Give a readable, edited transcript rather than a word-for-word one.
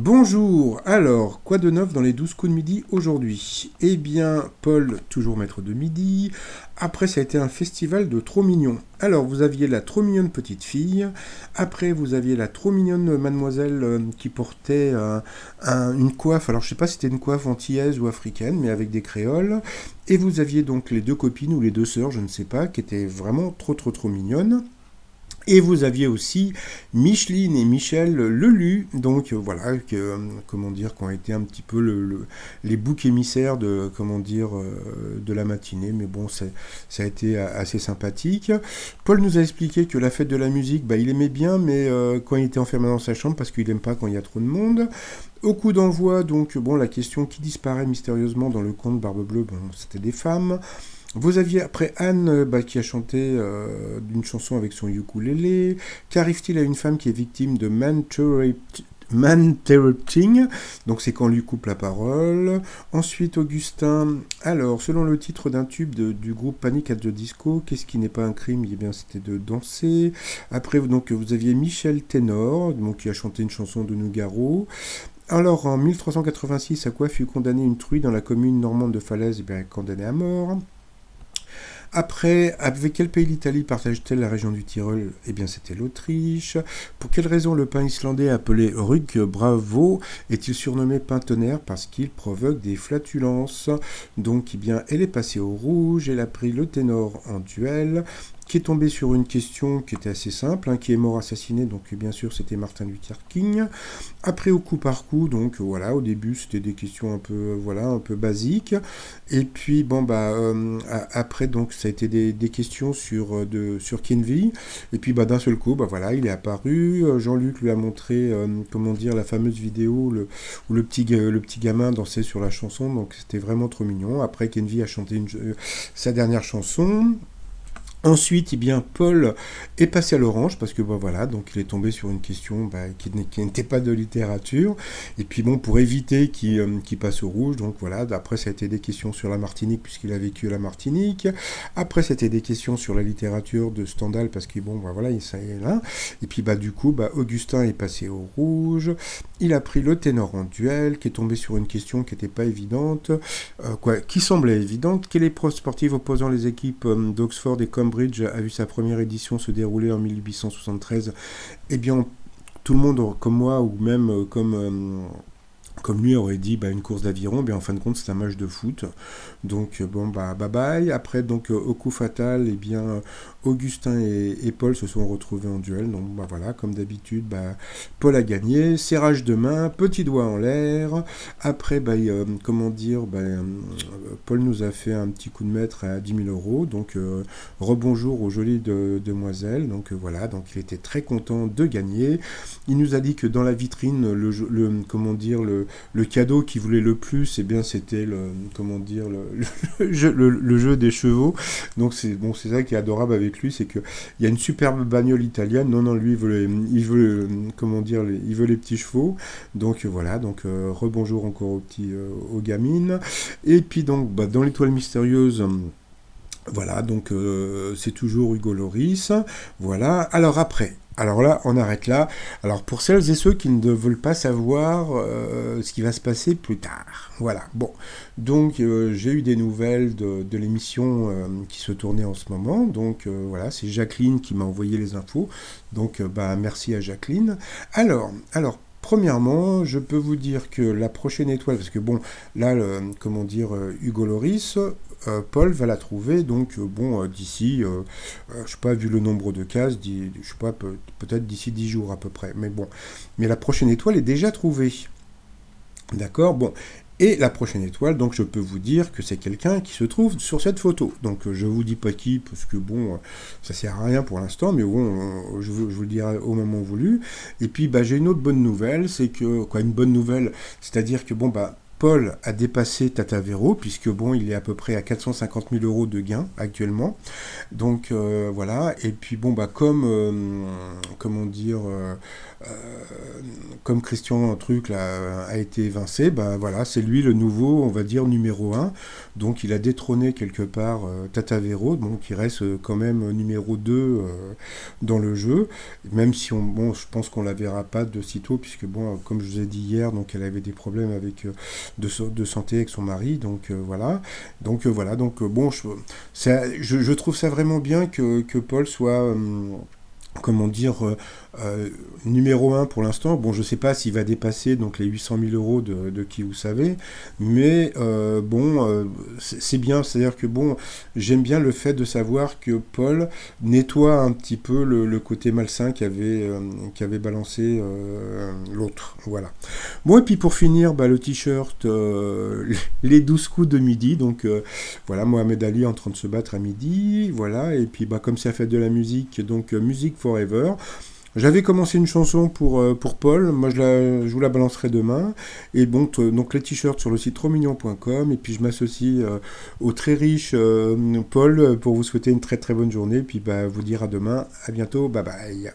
Bonjour, alors, quoi de neuf dans les 12 coups de midi aujourd'hui? Eh bien, Paul, toujours maître de midi. Après, ça a été un festival de trop mignons. Alors, vous aviez la trop mignonne petite fille. Après, vous aviez la trop mignonne mademoiselle qui portait une coiffe. Alors, je sais pas si c'était une coiffe antillaise ou africaine, mais avec des créoles. Et vous aviez donc les deux copines ou les deux sœurs, je ne sais pas, qui étaient vraiment trop mignonnes. Et vous aviez aussi Micheline et Michel Lelu, donc voilà, comment dire, qui ont été un petit peu les boucs émissaires de, comment dire, de la matinée, mais bon, ça a été assez sympathique. Paul nous a expliqué que la fête de la musique, bah, il aimait bien, mais quand il était enfermé dans sa chambre, parce qu'il n'aime pas quand il y a trop de monde. Au coup d'envoi, donc, bon, la question qui disparaît mystérieusement dans le conte Barbe Bleue, bon, c'était des femmes. Vous aviez après Anne qui a chanté une chanson avec son ukulélé. Qu'arrive-t-il à une femme qui est victime de man-interrupting? Donc c'est quand on lui coupe la parole. Ensuite Augustin. Alors selon le titre d'un tube du groupe Panic at the Disco, qu'est-ce qui n'est pas un crime? Eh bien c'était de danser. Après donc vous aviez Michel Ténor donc, qui a chanté une chanson de Nougaro. Alors en 1386, à quoi fut condamnée une truie dans la commune normande de Falaise? Eh bien condamnée à mort. Après, avec quel pays l'Italie partage-t-elle la région du Tyrol? Eh bien, c'était l'Autriche. Pour quelle raison le pin islandais appelé Rugg Bravo est-il surnommé pin tonnerre? Parce qu'il provoque des flatulences. Donc, eh bien, elle est passée au rouge, elle a pris le ténor en duel, qui est tombé sur une question qui était assez simple, qui est mort assassiné, donc bien sûr c'était Martin Luther King. Après au coup par coup, donc voilà, au début c'était des questions un peu, voilà, un peu basiques. Et puis bon bah après donc ça a été des questions sur Kenvy. Et puis bah d'un seul coup, bah voilà, il est apparu. Jean-Luc lui a montré comment dire la fameuse vidéo où le petit gamin dansait sur la chanson, donc c'était vraiment trop mignon. Après Kenvy a chanté sa dernière chanson. Ensuite, eh bien, Paul est passé à l'orange parce que voilà, donc il est tombé sur une question qui n'était pas de littérature. Et puis bon, pour éviter qu'il passe au rouge, donc voilà. Après, ça a été des questions sur la Martinique puisqu'il a vécu à la Martinique. Après, c'était des questions sur la littérature de Stendhal parce que bon, voilà, ça y est là. Et puis du coup, Augustin est passé au rouge. Il a pris le ténor en duel, qui est tombé sur une question qui n'était pas évidente, qui semblait évidente. Quelle épreuve sportive opposant les équipes d'Oxford et Cambridge a vu sa première édition se dérouler en 1873? Eh bien, tout le monde, comme moi, ou même comme lui aurait dit une course d'aviron, en fin de compte c'est un match de foot. Donc bon bye bye. Après donc au coup fatal, Augustin et Paul se sont retrouvés en duel. Donc voilà, comme d'habitude, Paul a gagné, serrage de main, petit doigt en l'air. Après comment dire, Paul nous a fait un petit coup de maître à 10 000 euros. Donc rebonjour aux jolies demoiselles. Donc voilà, donc il était très content de gagner. Il nous a dit que dans la vitrine, comment dire, le cadeau qu'il voulait le plus, c'était le jeu des chevaux. Donc c'est ça qui est adorable avec lui, c'est que il y a une superbe bagnole italienne. Non, lui il veut les petits chevaux. Donc voilà, donc rebonjour encore aux gamines. Et puis donc dans l'étoile mystérieuse. Voilà, donc c'est toujours Hugo Loris. Voilà. Alors là, on arrête là. Alors pour celles et ceux qui ne veulent pas savoir ce qui va se passer plus tard. Voilà. Bon. Donc j'ai eu des nouvelles de l'émission qui se tournait en ce moment. Donc voilà, c'est Jacqueline qui m'a envoyé les infos. Donc merci à Jacqueline. Alors, premièrement, je peux vous dire que la prochaine étoile, parce que bon, là, Hugo Loris, Paul va la trouver, donc d'ici, je sais pas, vu le nombre de cases, je sais pas, peut-être d'ici 10 jours à peu près. Mais bon, mais la prochaine étoile est déjà trouvée. D'accord, bon. Et la prochaine étoile, donc je peux vous dire que c'est quelqu'un qui se trouve sur cette photo. Donc je vous dis pas qui, parce que bon, ça sert à rien pour l'instant, mais bon, je vous le dirai au moment voulu. Et puis j'ai une autre bonne nouvelle, c'est que, une bonne nouvelle, c'est-à-dire que Paul a dépassé Tata Véro, puisque il est à peu près à 450 000 euros de gains actuellement. Donc voilà, et puis comme, comment dire, comme Christian Truc là, a été évincé, ben voilà, c'est lui le nouveau, on va dire, numéro un. Donc il a détrôné quelque part Tatavero, donc il reste quand même numéro 2 dans le jeu, même si bon, je pense qu'on la verra pas de sitôt, puisque bon, comme je vous ai dit hier, donc elle avait des problèmes avec de santé avec son mari, donc voilà. Donc bon, je trouve ça vraiment bien que Paul soit comment dire, numéro un pour l'instant. Bon, je ne sais pas s'il va dépasser donc les 800 000 euros de qui vous savez, mais bon, c'est bien. C'est-à-dire que bon, j'aime bien le fait de savoir que Paul nettoie un petit peu le côté malsain qu'avait balancé l'autre. Voilà. Bon, et puis pour finir, bah, le t-shirt, les 12 coups de midi. Donc voilà, Mohamed Ali en train de se battre à midi. Voilà, et puis bah, comme ça fait de la musique, donc Music Forever. J'avais commencé une chanson pour Paul, moi je vous la balancerai demain. Et bon, donc les t-shirts sur le site trosmignon.com. Et puis je m'associe au très riche Paul pour vous souhaiter une très très bonne journée. Et puis bah, vous dire à demain, à bientôt, bye bye.